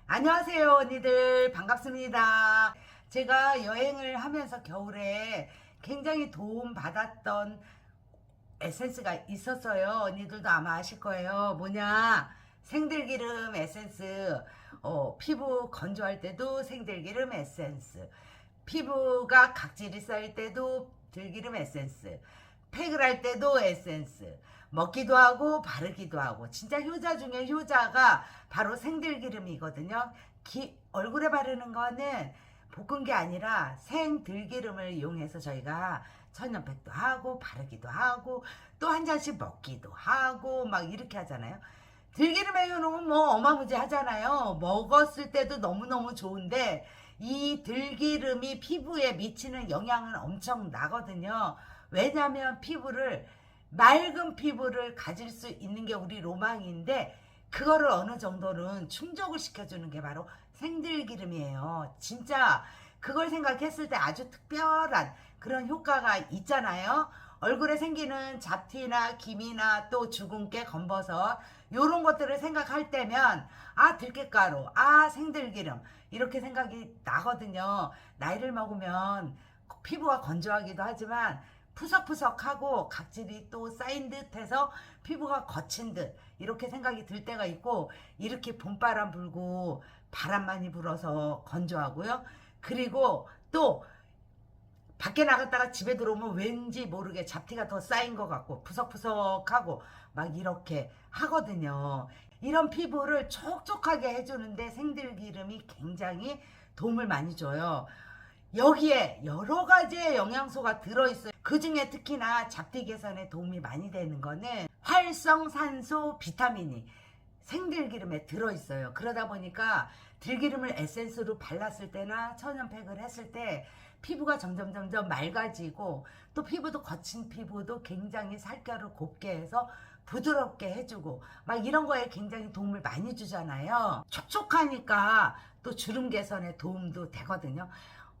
안녕하세요 언니들, 반갑습니다. 제가 여행을 하면서 겨울에 굉장히 도움 받았던 에센스가 있었어요. 언니들도 아마 아실 거예요. 뭐냐, 생들기름 에센스. 피부 건조할 때도 생들기름 에센스, 피부가 각질이 쌓일 때도 들기름 에센스, 팩을 할 때도 에센스, 먹기도 하고 바르기도 하고. 진짜 효자 중에 효자가 바로 생들기름이거든요. 얼굴에 바르는 거는 볶은 게 아니라 생들기름을 이용해서 저희가 천연팩도 하고 바르기도 하고 또 한 잔씩 먹기도 하고 막 이렇게 하잖아요. 들기름의 효능은 뭐 어마무지하잖아요. 먹었을 때도 너무너무 좋은데 이 들기름이 피부에 미치는 영향은 엄청 나거든요. 왜냐하면 맑은 피부를 가질 수 있는 게 우리 로망인데, 그거를 어느 정도는 충족을 시켜주는 게 바로 생들기름이에요. 진짜 그걸 생각했을 때 아주 특별한 그런 효과가 있잖아요. 얼굴에 생기는 잡티나 기미나 또 주근깨, 검버섯 요런 것들을 생각할 때면 들깨가루, 생들기름 이렇게 생각이 나거든요. 나이를 먹으면 피부가 건조하기도 하지만 푸석푸석하고 각질이 또 쌓인 듯해서 피부가 거친 듯 이렇게 생각이 들 때가 있고, 이렇게 봄바람 불고 바람 많이 불어서 건조하고요. 그리고 또 밖에 나갔다가 집에 들어오면 왠지 모르게 잡티가 더 쌓인 것 같고 푸석푸석하고 막 이렇게 하거든요. 이런 피부를 촉촉하게 해주는데 생들기름이 굉장히 도움을 많이 줘요. 여기에 여러 가지의 영양소가 들어있어요. 그 중에 특히나 잡티 개선에 도움이 많이 되는 거는 활성산소 비타민이 생들기름에 들어있어요. 그러다 보니까 들기름을 에센스로 발랐을 때나 천연팩을 했을 때 피부가 점점 맑아지고, 또 피부도 거친 피부도 굉장히 살결을 곱게 해서 부드럽게 해주고 막 이런 거에 굉장히 도움을 많이 주잖아요. 촉촉하니까 또 주름 개선에 도움도 되거든요.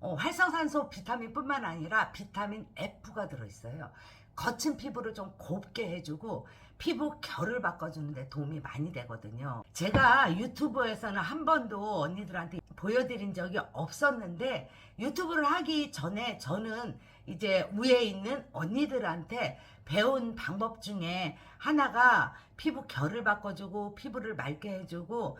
활성산소 비타민뿐만 아니라 비타민 F가 들어있어요. 거친 피부를 좀 곱게 해주고 피부 결을 바꿔주는데 도움이 많이 되거든요. 제가 유튜브에서는 한 번도 언니들한테 보여드린 적이 없었는데, 유튜브를 하기 전에 저는 이제 위에 있는 언니들한테 배운 방법 중에 하나가 피부 결을 바꿔주고 피부를 맑게 해주고,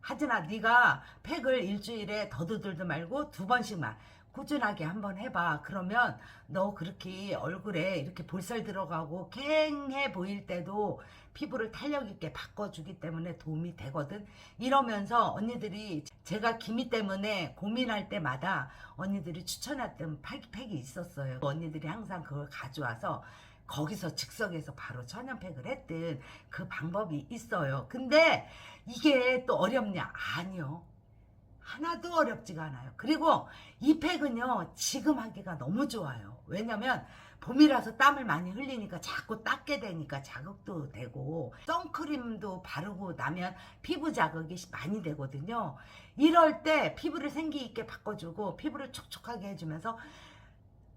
하진아 네가 팩을 일주일에 더듬들도 말고 2번씩만 꾸준하게 한번 해봐. 그러면 너 그렇게 얼굴에 이렇게 볼살 들어가고 캥해 보일 때도 피부를 탄력 있게 바꿔주기 때문에 도움이 되거든. 이러면서 언니들이, 제가 기미 때문에 고민할 때마다 언니들이 추천했던 팩이 있었어요. 언니들이 항상 그걸 가져와서 거기서 즉석에서 바로 천연팩을 했던 그 방법이 있어요. 근데 이게 또 어렵냐? 아니요. 하나도 어렵지가 않아요. 그리고 이 팩은요, 지금 하기가 너무 좋아요. 왜냐면 봄이라서 땀을 많이 흘리니까 자꾸 닦게 되니까 자극도 되고, 선크림도 바르고 나면 피부 자극이 많이 되거든요. 이럴 때 피부를 생기 있게 바꿔주고 피부를 촉촉하게 해주면서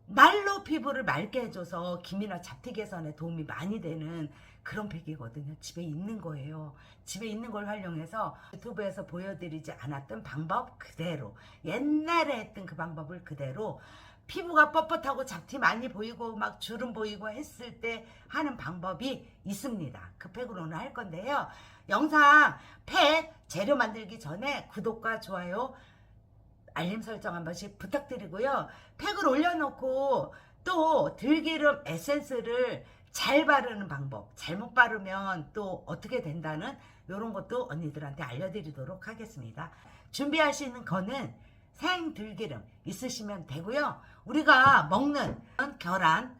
말로 피부를 맑게 해줘서 기미나 잡티 개선에 도움이 많이 되는 그런 팩이거든요. 집에 있는 거예요. 집에 있는 걸 활용해서 유튜브에서 보여드리지 않았던 방법 그대로, 옛날에 했던 그 방법을 그대로 피부가 뻣뻣하고 잡티 많이 보이고 막 주름 보이고 했을 때 하는 방법이 있습니다. 그 팩으로 오늘 할 건데요. 영상 팩 재료 만들기 전에 구독과 좋아요, 알림 설정 한 번씩 부탁드리고요. 팩을 올려놓고 또 들기름 에센스를 잘 바르는 방법, 잘못 바르면 또 어떻게 된다는 이런 것도 언니들한테 알려드리도록 하겠습니다. 준비하시는 거는 생들기름 있으시면 되고요. 우리가 먹는 계란,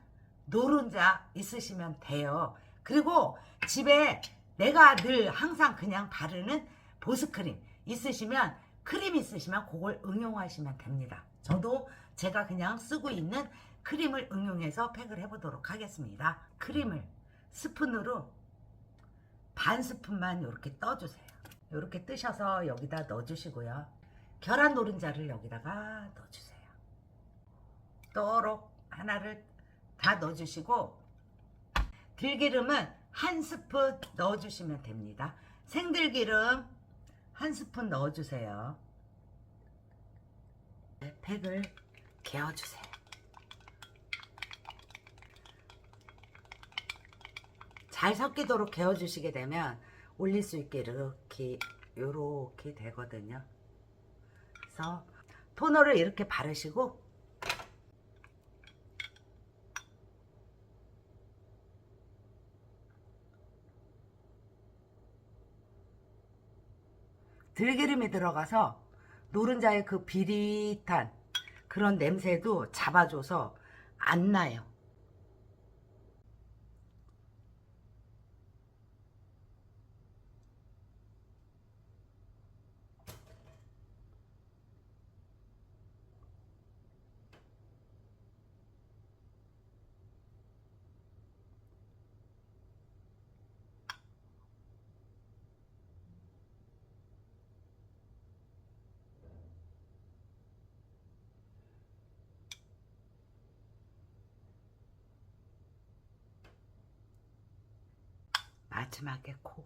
노른자 있으시면 돼요. 그리고 집에 내가 늘 항상 그냥 바르는 보습크림 있으시면, 크림 있으시면 그걸 응용하시면 됩니다. 저도 제가 그냥 쓰고 있는 크림을 응용해서 팩을 해보도록 하겠습니다. 크림을 스푼으로 반 스푼만 이렇게 떠주세요. 이렇게 뜨셔서 여기다 넣어주시고요. 계란 노른자를 여기다가 넣어주세요. 또록 하나를 다 넣어주시고, 들기름은 한 스푼 넣어주시면 됩니다. 생들기름 한 스푼 넣어주세요. 팩을 개어주세요. 잘 섞이도록 개어주시게 되면 올릴 수 있게 요렇게 되거든요. 그래서 토너를 이렇게 바르시고 들기름이 들어가서 노른자의 그 비릿한 그런 냄새도 잡아줘서 안 나요. 마지막에 코.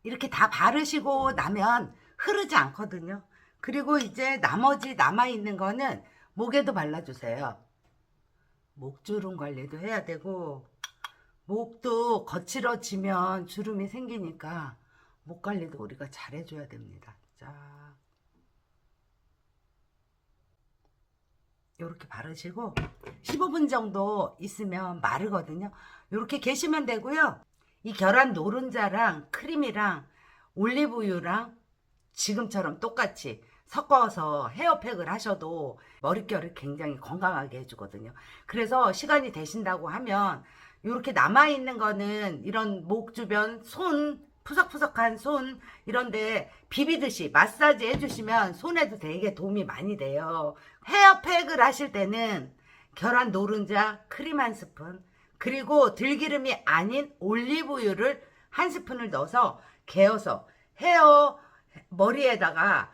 이렇게 다 바르시고 나면 흐르지 않거든요. 그리고 이제 나머지 남아있는 거는 목에도 발라주세요. 목주름 관리도 해야 되고, 목도 거칠어지면 주름이 생기니까 목 관리도 우리가 잘 해줘야 됩니다. 자, 이렇게 바르시고 15분 정도 있으면 마르거든요. 이렇게 계시면 되고요. 이 계란 노른자랑 크림이랑 올리브유랑 지금처럼 똑같이 섞어서 헤어팩을 하셔도 머릿결을 굉장히 건강하게 해주거든요. 그래서 시간이 되신다고 하면 이렇게 남아있는 거는 이런 목 주변, 손, 푸석푸석한 손 이런데 비비듯이 마사지 해주시면 손에도 되게 도움이 많이 돼요. 헤어팩을 하실 때는 계란 노른자 크림 한 스푼, 그리고 들기름이 아닌 올리브유를 한 스푼을 넣어서 개어서 머리에다가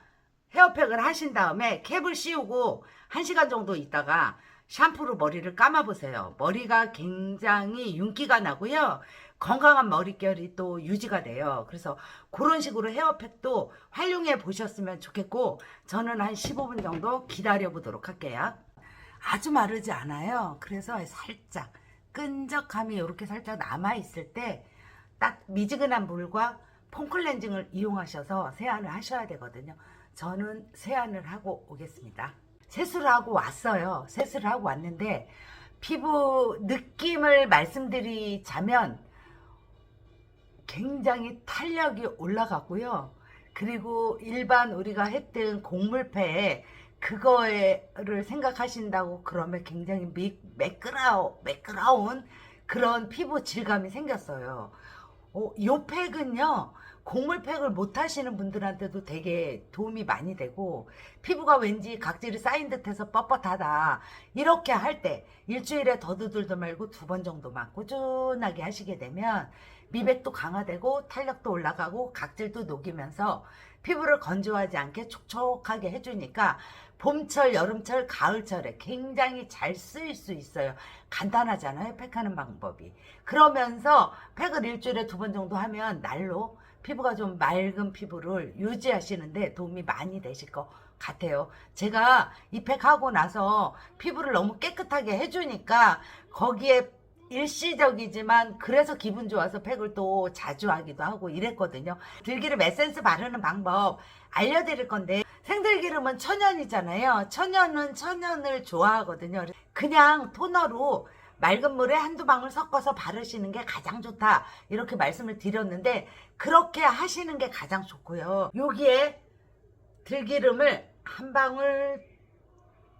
헤어팩을 하신 다음에 캡을 씌우고 1시간 정도 있다가 샴푸로 머리를 감아보세요. 머리가 굉장히 윤기가 나고요. 건강한 머릿결이 또 유지가 돼요. 그래서 그런 식으로 헤어팩도 활용해 보셨으면 좋겠고, 저는 한 15분 정도 기다려 보도록 할게요. 아주 마르지 않아요. 그래서 살짝 끈적함이 이렇게 살짝 남아있을 때 딱 미지근한 물과 폼클렌징을 이용하셔서 세안을 하셔야 되거든요. 저는 세안을 하고 오겠습니다. 세수를 하고 왔어요. 세수를 하고 왔는데 피부 느낌을 말씀드리자면 굉장히 탄력이 올라갔고요. 그리고 일반 우리가 했던 곡물팩 그거를 생각하신다고 그러면 굉장히 매끄러운 그런 피부 질감이 생겼어요. 요 팩은요, 곡물팩을 못 하시는 분들한테도 되게 도움이 많이 되고, 피부가 왠지 각질이 쌓인 듯해서 뻣뻣하다 이렇게 할 때 일주일에 더듬들도 말고 2번 정도만 꾸준하게 하시게 되면 미백도 강화되고 탄력도 올라가고 각질도 녹이면서 피부를 건조하지 않게 촉촉하게 해주니까 봄철, 여름철, 가을철에 굉장히 잘 쓰일 수 있어요. 간단하잖아요, 팩하는 방법이. 그러면서 팩을 일주일에 2번 정도 하면 날로 피부가 좀 맑은 피부를 유지하시는데 도움이 많이 되실 것 같아요. 제가 이 팩 하고 나서 피부를 너무 깨끗하게 해주니까 거기에 일시적이지만 그래서 기분 좋아서 팩을 또 자주 하기도 하고 이랬거든요. 들기름 에센스 바르는 방법 알려드릴 건데, 생들기름은 천연이잖아요. 천연은 천연을 좋아하거든요. 그냥 토너로 맑은 물에 한두 방울 섞어서 바르시는 게 가장 좋다 이렇게 말씀을 드렸는데, 그렇게 하시는 게 가장 좋고요. 여기에 들기름을 한 방울,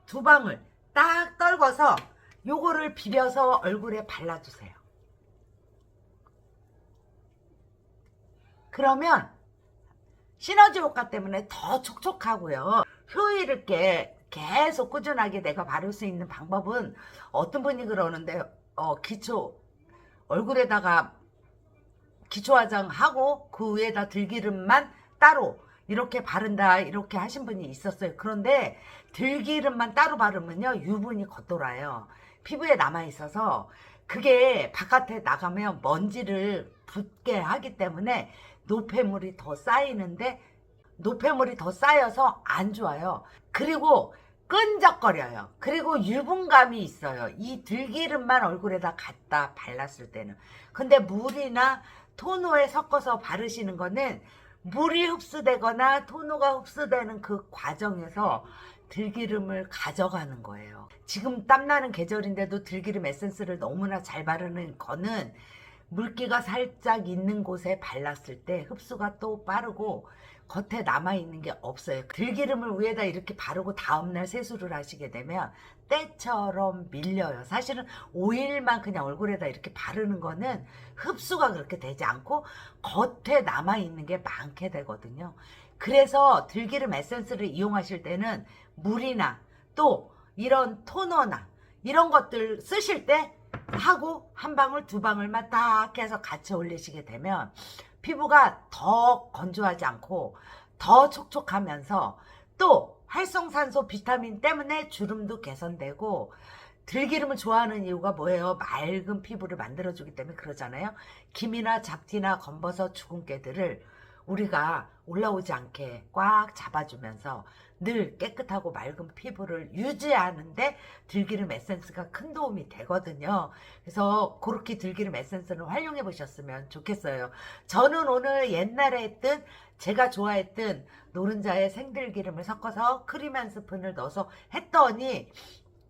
2방울 딱 떨궈서 요거를 비벼서 얼굴에 발라주세요. 그러면 시너지 효과 때문에 더 촉촉하고요. 효율 있게 계속 꾸준하게 내가 바를 수 있는 방법은, 어떤 분이 그러는데 얼굴에다가 기초 화장하고 그 위에다 들기름만 따로 이렇게 바른다 이렇게 하신 분이 있었어요. 그런데 들기름만 따로 바르면요 유분이 겉돌아요. 피부에 남아있어서 그게 바깥에 나가면 먼지를 붙게 하기 때문에 노폐물이 더 쌓이는데 노폐물이 더 쌓여서 안 좋아요. 그리고 끈적거려요. 그리고 유분감이 있어요. 이 들기름만 얼굴에다 갖다 발랐을 때는. 근데 물이나 토너에 섞어서 바르시는 거는 물이 흡수되거나 토너가 흡수되는 그 과정에서 들기름을 가져가는 거예요. 지금 땀나는 계절인데도 들기름 에센스를 너무나 잘 바르는 거는 물기가 살짝 있는 곳에 발랐을 때 흡수가 또 빠르고 겉에 남아있는 게 없어요. 들기름을 위에다 이렇게 바르고 다음날 세수를 하시게 되면 때처럼 밀려요. 사실은 오일만 그냥 얼굴에다 이렇게 바르는 거는 흡수가 그렇게 되지 않고 겉에 남아있는 게 많게 되거든요. 그래서 들기름 에센스를 이용하실 때는 물이나 또 이런 토너나 이런 것들 쓰실 때 하고 한 방울 두 방울만 딱 해서 같이 올리시게 되면 피부가 더 건조하지 않고 더 촉촉하면서 또 활성산소 비타민 때문에 주름도 개선되고 들기름을 좋아하는 이유가 뭐예요? 맑은 피부를 만들어주기 때문에 그러잖아요. 김이나 잡티나 검버섯 주근깨들을 우리가 올라오지 않게 꽉 잡아주면서 늘 깨끗하고 맑은 피부를 유지하는데 들기름 에센스가 큰 도움이 되거든요. 그래서 그렇게 들기름 에센스를 활용해 보셨으면 좋겠어요. 저는 오늘 옛날에 했던 제가 좋아했던 노른자에 생들기름을 섞어서 크림 한 스푼을 넣어서 했더니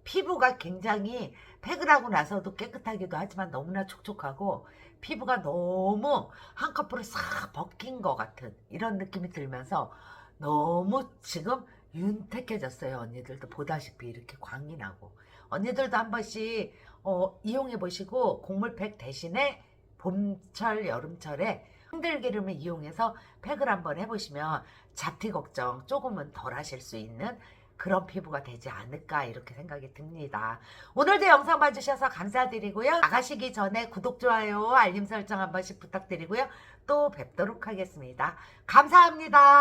피부가 굉장히 팩을 하고 나서도 깨끗하기도 하지만 너무나 촉촉하고 피부가 너무 한꺼풀에 싹 벗긴 것 같은 이런 느낌이 들면서 너무 지금 윤택해졌어요. 언니들도 보다시피 이렇게 광이 나고 언니들도 한 번씩 이용해 보시고 곡물팩 대신에 봄철 여름철에 생들기름을 이용해서 팩을 한번 해보시면 잡티 걱정 조금은 덜 하실 수 있는 그런 피부가 되지 않을까 이렇게 생각이 듭니다. 오늘도 영상 봐주셔서 감사드리고요. 나가시기 전에 구독, 좋아요, 알림 설정 한 번씩 부탁드리고요. 또 뵙도록 하겠습니다. 감사합니다.